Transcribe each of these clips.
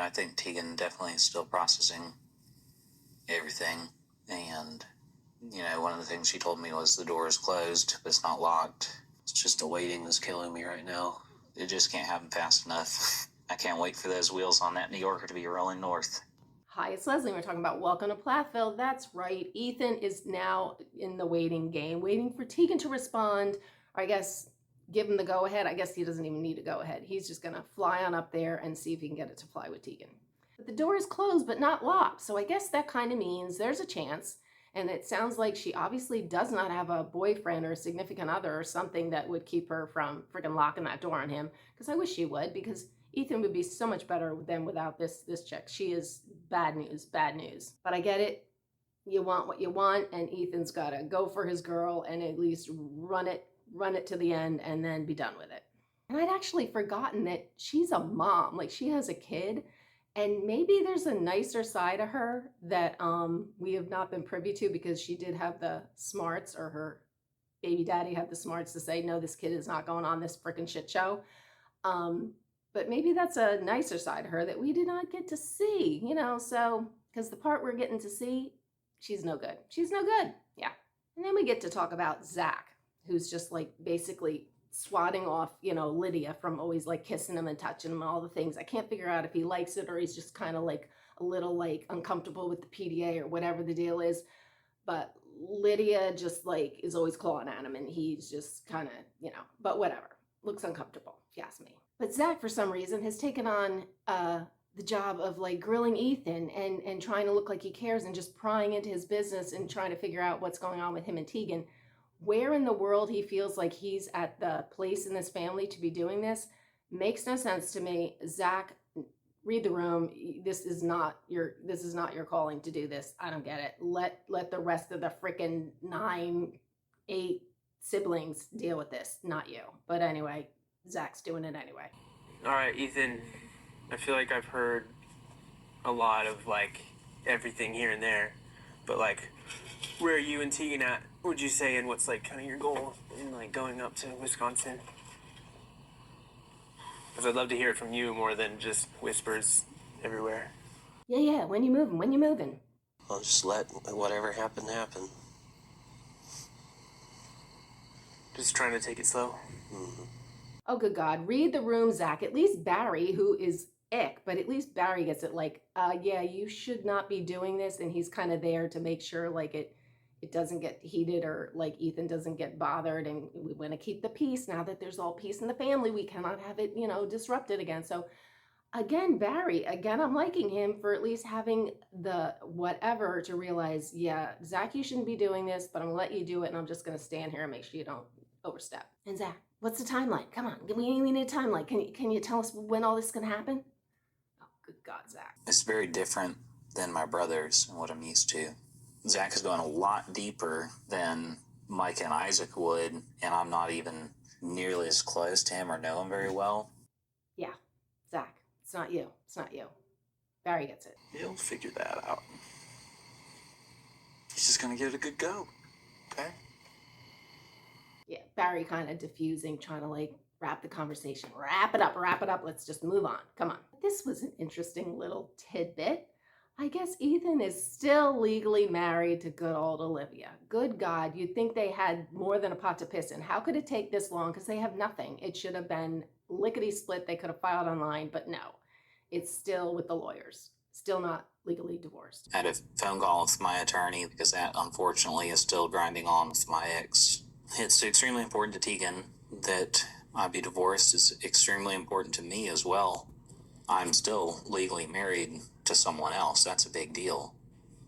I think Tegan definitely is still processing everything. And, one of the things she told me was the door is closed, but it's not locked. It's just the waiting that's killing me right now. It just can't happen fast enough. I can't wait for those wheels on that New Yorker to be rolling north. Hi, it's Leslie. We're talking about Welcome to Plathville. That's right. Ethan is now in the waiting game, waiting for Tegan to respond, or I guess give him the go-ahead. I guess he doesn't even need to go ahead. He's just going to fly on up there and see if he can get it to fly with Tegan. But the door is closed, but not locked. So I guess that kind of means there's a chance. And it sounds like she obviously does not have a boyfriend or a significant other or something that would keep her from freaking locking that door on him. Because I wish she would, because Ethan would be so much better than without this chick. She is bad news, bad news. But I get it. You want what you want, and Ethan's got to go for his girl and at least run it to the end and then be done with it. And I'd actually forgotten that she's a mom. Like, she has a kid. And maybe there's a nicer side of her that we have not been privy to, because she did have the smarts, or her baby daddy had the smarts to say, no, this kid is not going on this freaking shit show. But maybe that's a nicer side of her that we did not get to see, so, because the part we're getting to see, she's no good. She's no good. Yeah. And then we get to talk about Zach, who's just like basically swatting off, Lydia from always like kissing him and touching him and all the things. I can't figure out if he likes it or he's just kind of like a little like uncomfortable with the PDA or whatever the deal is. But Lydia just like is always clawing at him, and he's just kind of, but whatever. Looks uncomfortable, if you ask me. But Zach, for some reason, has taken on the job of like grilling Ethan and trying to look like he cares and just prying into his business and trying to figure out what's going on with him and Tegan. Where in the world he feels like he's at the place in this family to be doing this makes no sense to me. Zach, read the room. This is not your calling to do this. I don't get it. Let the rest of the freaking 8 siblings deal with this, not you. But anyway, Zach's doing it anyway. All right, Ethan, I feel like I've heard a lot of like everything here and there, but like, where are you and Tegan at, would you say, and what's like kind of your goal in like going up to Wisconsin? Because I'd love to hear it from you more than just whispers everywhere. Yeah, when you moving? I'll just let whatever happen happen. Just trying to take it slow. Mm-hmm. Oh, good God. Read the room, Zach. At least Barry, who is ick, but at least Barry gets it like, yeah, you should not be doing this. And he's kind of there to make sure like it doesn't get heated, or like Ethan doesn't get bothered. And we want to keep the peace. Now that there's all peace in the family, we cannot have it, disrupted again. So again, Barry, I'm liking him for at least having the whatever to realize, yeah, Zach, you shouldn't be doing this, but I'm gonna let you do it. And I'm just going to stand here and make sure you don't overstep. And Zach, what's the timeline? Come on, we need a timeline. Can you tell us when all this is going to happen? Oh, good God, Zach. It's very different than my brothers and what I'm used to. Zach is going a lot deeper than Mike and Isaac would, and I'm not even nearly as close to him or know him very well. Yeah, Zach, it's not you. Barry gets it. He'll figure that out. He's just gonna give it a good go, okay? Yeah, Barry kind of diffusing, trying to like wrap the conversation. Wrap it up. Let's just move on. Come on. This was an interesting little tidbit. I guess Ethan is still legally married to good old Olivia. Good God, you'd think they had more than a pot to piss in. How could it take this long? Because they have nothing. It should have been lickety-split. They could have filed online, but no. It's still with the lawyers. Still not legally divorced. I had a phone call with my attorney because that, unfortunately, is still grinding on with my ex. It's extremely important to Tegan that I be divorced. It's extremely important to me as well. I'm still legally married to someone else. That's a big deal.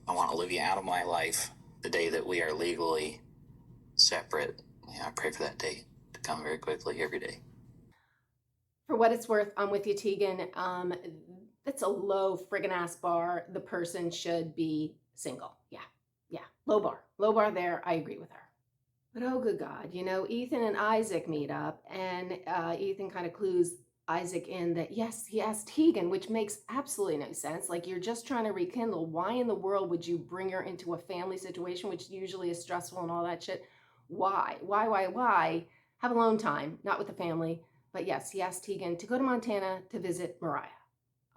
I want Olivia out of my life the day that we are legally separate. Yeah, I pray for that day to come very quickly every day. For what it's worth, I'm with you, Tegan. That's a low friggin' ass bar. The person should be single. Yeah. Low bar there. I agree with her. But oh, good God, Ethan and Isaac meet up, and Ethan kind of clues Isaac in that, yes, he asked Tegan, which makes absolutely no sense. Like, you're just trying to rekindle. Why in the world would you bring her into a family situation, which usually is stressful and all that shit? Why? Have alone time, not with the family. But yes, he asked Tegan to go to Montana to visit Mariah.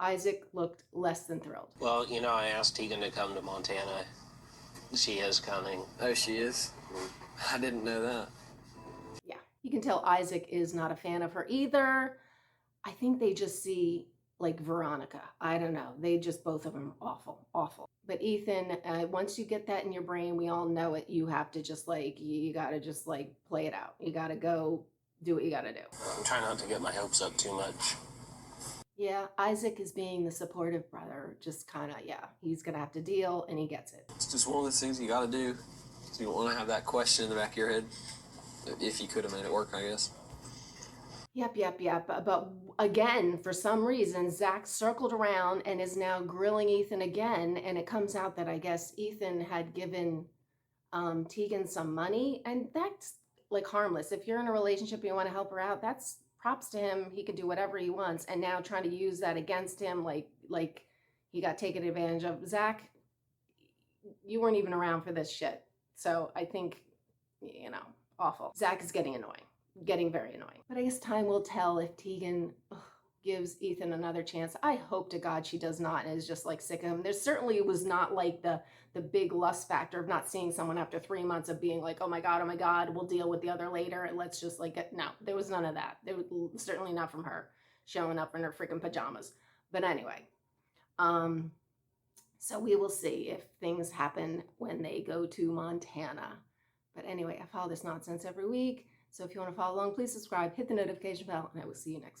Isaac looked less than thrilled. Well, you know, I asked Tegan to come to Montana. She is coming. Oh, she is? I didn't know that. Yeah, you can tell Isaac is not a fan of her either. I think they just see like Veronica. I don't know. They just, both of them, awful, awful. But Ethan, once you get that in your brain, we all know it. You have to just like, you got to just like play it out. You got to go do what you got to do. I'm trying not to get my hopes up too much. Yeah, Isaac is being the supportive brother. Just kind of, yeah, he's going to have to deal, and he gets it. It's just one of those things you got to do. So you don't want to have that question in the back of your head. If you could have made it work, I guess. Yep. But again, for some reason, Zach circled around and is now grilling Ethan again. And it comes out that I guess Ethan had given Tegan some money. And that's like harmless. If you're in a relationship and you want to help her out, that's props to him. He can do whatever he wants. And now trying to use that against him, like he got taken advantage of. Zach, you weren't even around for this shit. So I think, you know, awful. Zach is getting annoying. Getting very annoying. But I guess time will tell if Tegan gives Ethan another chance. I hope to God she does not and is just like sick of him. There certainly was not like the big lust factor of not seeing someone after 3 months of being like, oh my God, we'll deal with the other later. And let's just like, no, there was none of that. There was certainly not from her showing up in her freaking pajamas. But anyway, so we will see if things happen when they go to Montana. But anyway, I follow this nonsense every week. So if you want to follow along, please subscribe, hit the notification bell, and I will see you next week.